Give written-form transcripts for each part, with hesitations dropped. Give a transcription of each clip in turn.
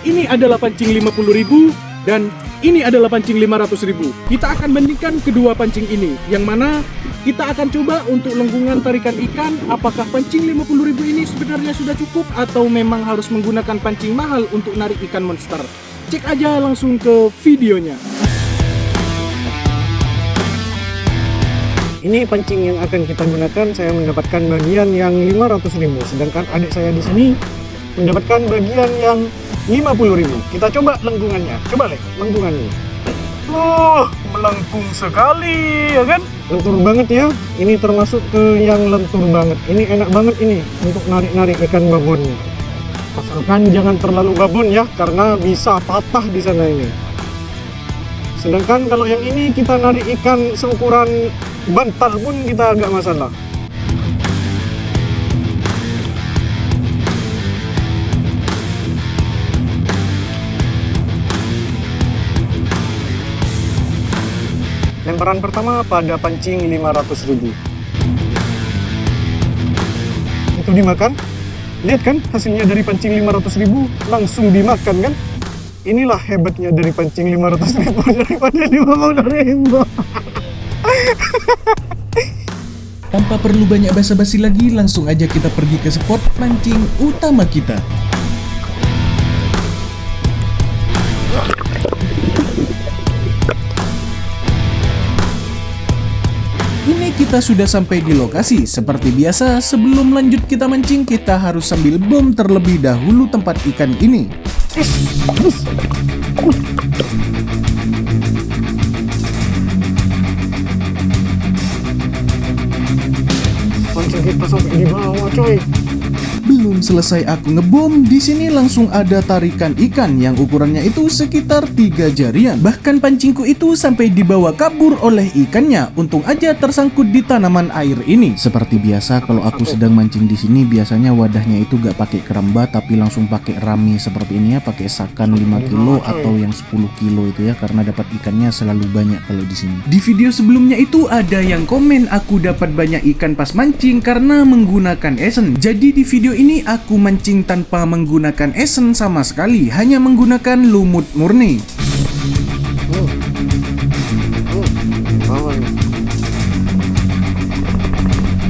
Ini adalah pancing 50.000 dan ini adalah pancing 500.000. Kita akan bandingkan kedua pancing ini, yang mana kita akan coba untuk lengkungan tarikan ikan. Apakah pancing 50.000 ini sebenarnya sudah cukup atau memang harus menggunakan pancing mahal untuk narik ikan monster? Cek aja langsung ke videonya. Ini pancing yang akan kita gunakan. Saya mendapatkan bagian yang 500.000, sedangkan adik saya di sini mendapatkan bagian yang 50.000. Kita coba lengkungannya. Coba lihat lengkungannya. Melengkung sekali, ya kan? Lentur banget ya. Ini termasuk ke yang lentur banget. Ini enak banget ini untuk narik-narik ikan babon. Asalkan jangan terlalu babon ya, karena bisa patah di sana ini. Sedangkan kalau yang ini kita narik ikan seukuran bantal pun kita agak masalah. Lemparan pertama pada pancing 500.000. Itu dimakan. Lihat kan hasilnya dari pancing 500.000 langsung dimakan kan? Inilah hebatnya dari pancing 500.000 daripada 50.000. Tanpa perlu banyak basa-basi lagi, langsung aja kita pergi ke spot pancing utama kita. Ini kita sudah sampai di lokasi. Seperti biasa, sebelum lanjut kita mancing, kita harus sambil bom terlebih dahulu tempat ikan ini. Pancing kita sampai di bawah, coy. Belum selesai aku ngebom, di sini langsung ada tarikan ikan yang ukurannya itu sekitar 3 jarian. Bahkan pancingku itu sampai dibawa kabur oleh ikannya. Untung aja tersangkut di tanaman air ini. Seperti biasa, kalau aku sedang mancing di sini, biasanya wadahnya itu gak pakai keramba, tapi langsung pakai rami seperti ini ya, pakai sakan 5 kilo atau yang 10 kilo itu ya, karena dapat ikannya selalu banyak kalau di sini. Di video sebelumnya itu ada yang komen aku dapat banyak ikan pas mancing karena menggunakan esen. Jadi di video ini aku mancing tanpa menggunakan esen sama sekali, hanya menggunakan lumut murni.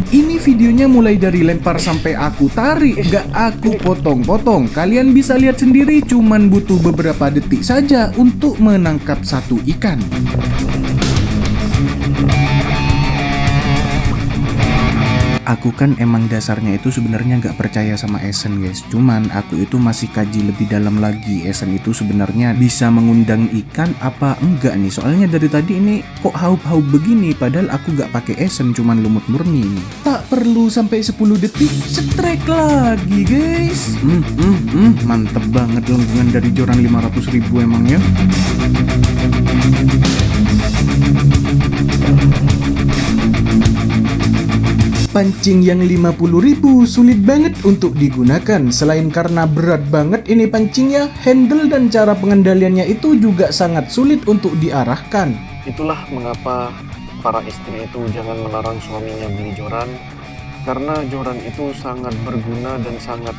Ini videonya mulai dari lempar sampai aku tarik, gak aku potong-potong. Kalian bisa lihat sendiri, cuman butuh beberapa detik saja untuk menangkap satu ikan. Aku kan emang dasarnya itu sebenarnya nggak percaya sama esen guys. Cuman aku itu masih kaji lebih dalam lagi, esen itu sebenarnya bisa mengundang ikan apa enggak nih. Soalnya dari tadi ini kok haup-haup begini, padahal aku nggak pakai esen, cuman lumut murni ini. Tak perlu sampai 10 detik, strike lagi guys. Mantep banget lengkungan dari joran 500.000 emang ya. Pancing yang 50.000 sulit banget untuk digunakan. Selain karena berat banget ini pancingnya, handle dan cara pengendaliannya itu juga sangat sulit untuk diarahkan. Itulah mengapa para istri itu jangan melarang suaminya beli joran, karena joran itu sangat berguna dan sangat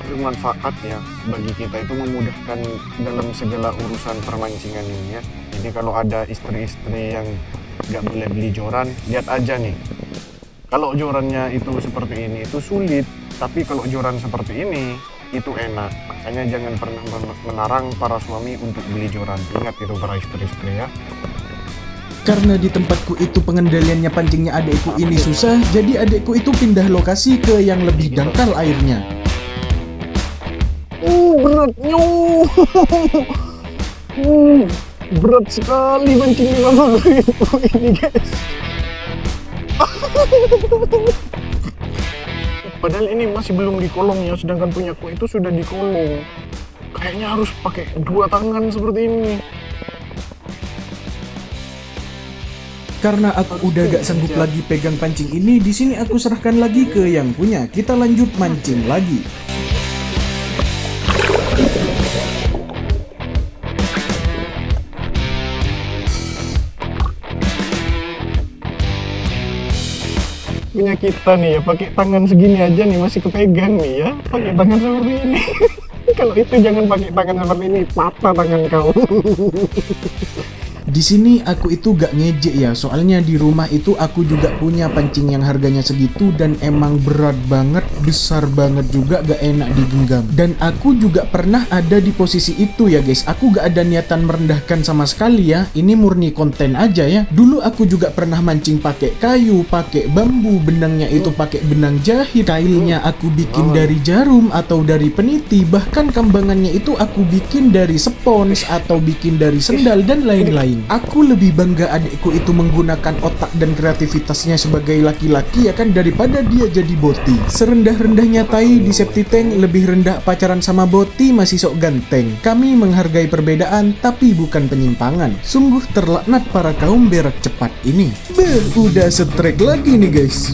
bermanfaat ya bagi kita, itu memudahkan dalam segala urusan permancingan ini ya. Jadi kalau ada istri-istri yang nggak boleh beli joran, lihat aja nih. Kalau jorannya itu seperti ini itu sulit, tapi kalau joran seperti ini itu enak. Makanya jangan pernah melarang para suami untuk beli joran. Ingat itu para istri-istri ya. Karena di tempatku itu pengendaliannya pancingnya adekku ini susah, jadi adekku itu pindah lokasi ke yang lebih dangkal airnya. Beratnya. Berat sekali pancing 50.000 ini guys. Padahal ini masih belum dikolong ya, sedangkan punyaku itu sudah dikolong. Kayaknya harus pakai 2 tangan seperti ini. Karena aku udah gak sanggup lagi pegang pancing ini, di sini aku serahkan lagi ke yang punya. Kita lanjut mancing lagi. Punya kita nih ya, pakai tangan segini aja nih masih kepegang nih ya, pakai tangan seperti ini. Kalau itu jangan pakai tangan seperti ini, patah tangan kau. Di sini aku itu gak ngejek ya, soalnya di rumah itu aku juga punya pancing yang harganya segitu dan emang berat banget, besar banget juga, gak enak digenggam. Dan aku juga pernah ada di posisi itu ya guys. Aku gak ada niatan merendahkan sama sekali ya. Ini murni konten aja ya. Dulu aku juga pernah mancing pakai kayu, pakai bambu, benangnya itu pakai benang jahit, kailnya aku bikin dari jarum atau dari peniti, bahkan kambangannya itu aku bikin dari spons atau bikin dari sendal dan lain-lain. Aku lebih bangga adikku itu menggunakan otak dan kreativitasnya sebagai laki-laki ya kan, daripada dia jadi boti. Serendah-rendahnya tai di septi tank, lebih rendah pacaran sama boti masih sok ganteng. Kami menghargai perbedaan tapi bukan penyimpangan. Sungguh terlaknat para kaum berak cepat ini. Udah setrek lagi nih guys.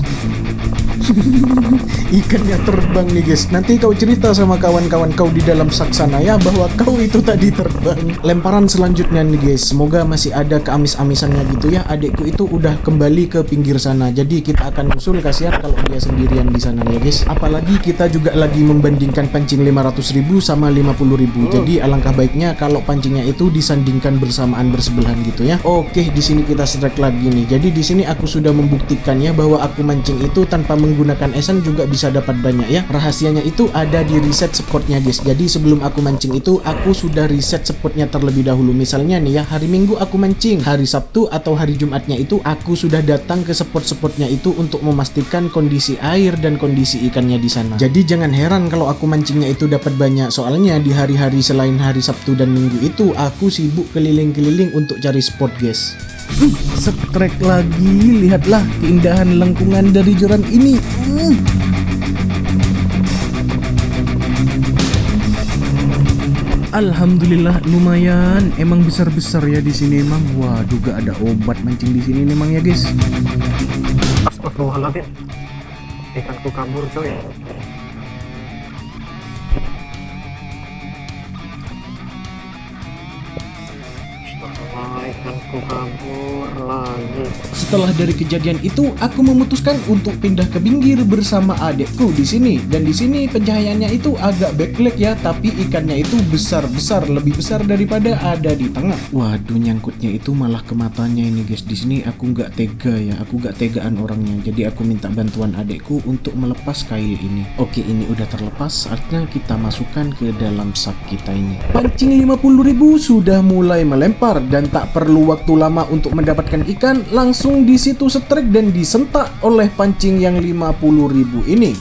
Ikannya terbang nih guys. Nanti kau cerita sama kawan-kawan kau di dalam saksana ya bahwa kau itu tadi terbang. Lemparan selanjutnya nih guys. Semoga masih ada keamis-amisannya gitu ya. Adikku itu udah kembali ke pinggir sana. Jadi kita akan usul, kasihan kalau dia sendirian di sana ya guys. Apalagi kita juga lagi membandingkan pancing 500.000 sama 50.000. Jadi alangkah baiknya kalau pancingnya itu disandingkan bersamaan bersebelahan gitu ya. Oke, di sini kita strike lagi nih. Jadi di sini aku sudah membuktikan ya bahwa aku mancing itu tanpa menggunakan esan juga bisa dapat banyak ya. Rahasianya itu ada di reset spotnya guys. Jadi sebelum aku mancing itu aku sudah reset spotnya terlebih dahulu. Misalnya nih ya, hari Minggu aku mancing, hari Sabtu atau hari Jumatnya itu aku sudah datang ke spot-spotnya itu untuk memastikan kondisi air dan kondisi ikannya di sana. Jadi jangan heran kalau aku mancingnya itu dapat banyak, soalnya di hari-hari selain hari Sabtu dan Minggu itu aku sibuk keliling-keliling untuk cari spot guys. Setrek lagi, lihatlah keindahan lengkungan dari joran ini. Alhamdulillah lumayan, emang besar-besar ya di sini emang. Waduh, gak ada obat mancing di sini memang ya guys. Astagfirullahaladzim, ikanku kabur coy. Ikanku kabur lagi. Setelah dari kejadian itu, aku memutuskan untuk pindah ke pinggir bersama adekku di sini. Dan di sini pencahayaannya itu agak backlight ya, tapi ikannya itu besar-besar, lebih besar daripada ada di tengah. Waduh, nyangkutnya itu malah ke matanya ini guys. Di sini aku nggak tega ya, aku nggak tegaan orangnya. Jadi aku minta bantuan adekku untuk melepas kail ini. Oke, ini udah terlepas, saatnya kita masukkan ke dalam sak kita ini. Pancing 50.000 sudah mulai melempar dan tak perlu waktu lama untuk mendapatkan ikan, langsung di situ setrek dan disentak oleh pancing yang 50.000 ini.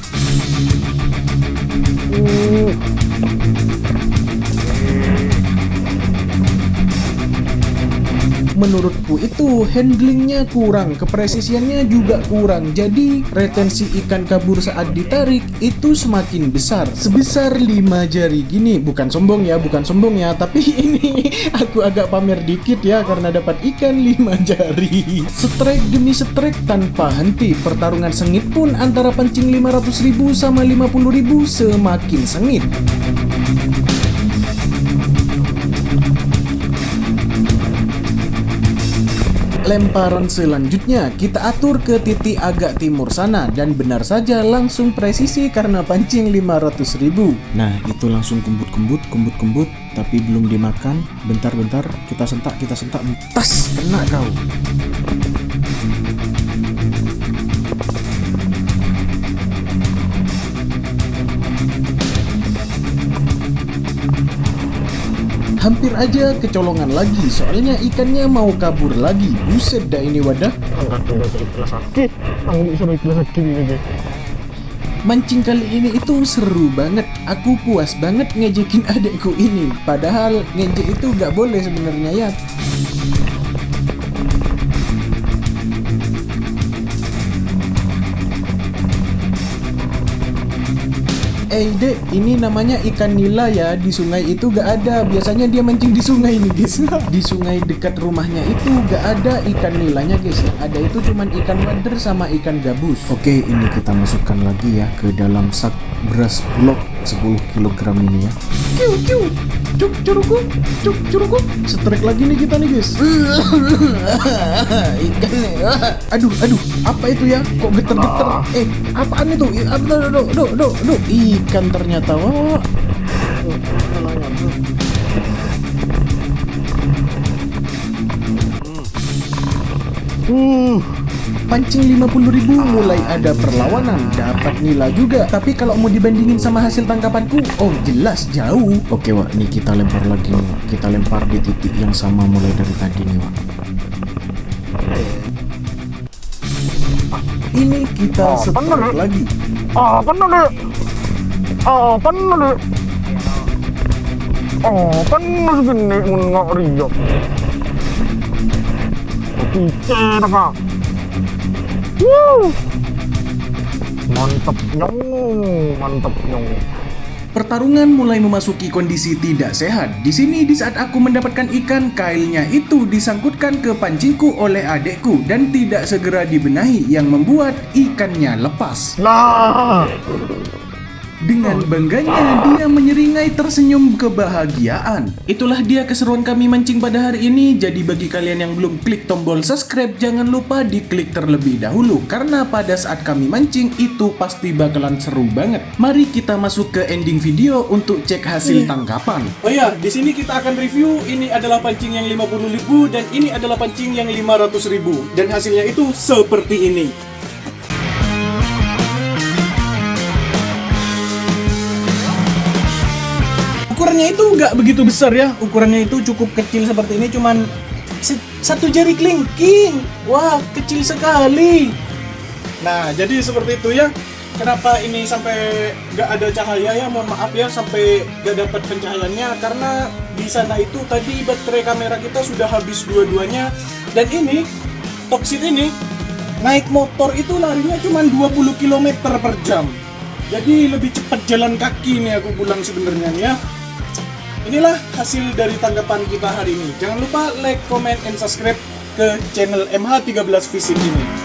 Menurutku itu handlingnya kurang, kepresisiannya juga kurang. Jadi retensi ikan kabur saat ditarik itu semakin besar, sebesar 5 jari gini. Bukan sombong ya, tapi ini aku agak pamer dikit ya karena dapat ikan 5 jari. Strike demi strike tanpa henti. Pertarungan sengit pun antara pancing 500.000 sama 50.000 semakin sengit. Lemparan selanjutnya kita atur ke titik agak timur sana, dan benar saja langsung presisi karena pancing 500.000. Nah itu langsung kembut, tapi belum dimakan. Bentar, kita sentak, tas, kena kau. Hampir aja kecolongan lagi, soalnya ikannya mau kabur lagi. Buset dah ini wadah. Mancing kali ini itu seru banget. Aku puas banget ngejekin adekku ini. Padahal ngejek itu gak boleh sebenarnya ya. Dek, ini namanya ikan nila ya. Di sungai itu gak ada. Biasanya dia mancing di sungai nih guys. Di sungai dekat rumahnya itu gak ada ikan nilanya guys. Yang ada itu cuman ikan wader sama ikan gabus. Oke, ini kita masukkan lagi ya ke dalam sak beras bulog 10 kg ini ya. Cuk curuku. Strike lagi nih kita nih guys. Ikan nih. Aduh, apa itu ya? Kok geter-geter? Apaan itu? Aduh. Ikan ternyata. Wah. pancing 50.000 mulai ada perlawanan, dapat nilai juga. Tapi kalau mau dibandingin sama hasil tangkapanku, oh jelas jauh. Oke Wak, nih kita lempar lagi nih Wak. Kita lempar di titik yang sama mulai dari tadi nih Wak. Ini kita start lagi. Penuh segini nggak rio. Oke, apa? Mantap nyong. Pertarungan mulai memasuki kondisi tidak sehat. Di sini di saat aku mendapatkan ikan, kailnya itu disangkutkan ke pancingku oleh adekku dan tidak segera dibenahi yang membuat ikannya lepas. Lah. Dengan bangganya dia menyeringai tersenyum kebahagiaan. Itulah dia keseruan kami mancing pada hari ini. Jadi bagi kalian yang belum klik tombol subscribe, jangan lupa diklik terlebih dahulu karena pada saat kami mancing itu pasti bakalan seru banget. Mari kita masuk ke ending video untuk cek hasil tangkapan. Oh ya, di sini kita akan review. Ini adalah pancing yang 50.000 dan ini adalah pancing yang 500.000 dan hasilnya itu seperti ini. Ukurannya itu nggak begitu besar ya, ukurannya itu cukup kecil seperti ini, cuman satu jari kelingking. Wah, kecil sekali. Nah, jadi seperti itu ya. Kenapa ini sampai nggak ada cahaya ya? Mohon maaf ya sampai nggak dapat pencahayaannya karena di sana itu tadi baterai kamera kita sudah habis dua-duanya. Dan ini Toksit ini naik motor itu larinya cuma 20 km per jam. Jadi lebih cepat jalan kaki nih aku pulang sebenarnya nih ya. Inilah hasil dari tanggapan kita hari ini. Jangan lupa like, comment, and subscribe ke channel MH13 Fishing ini.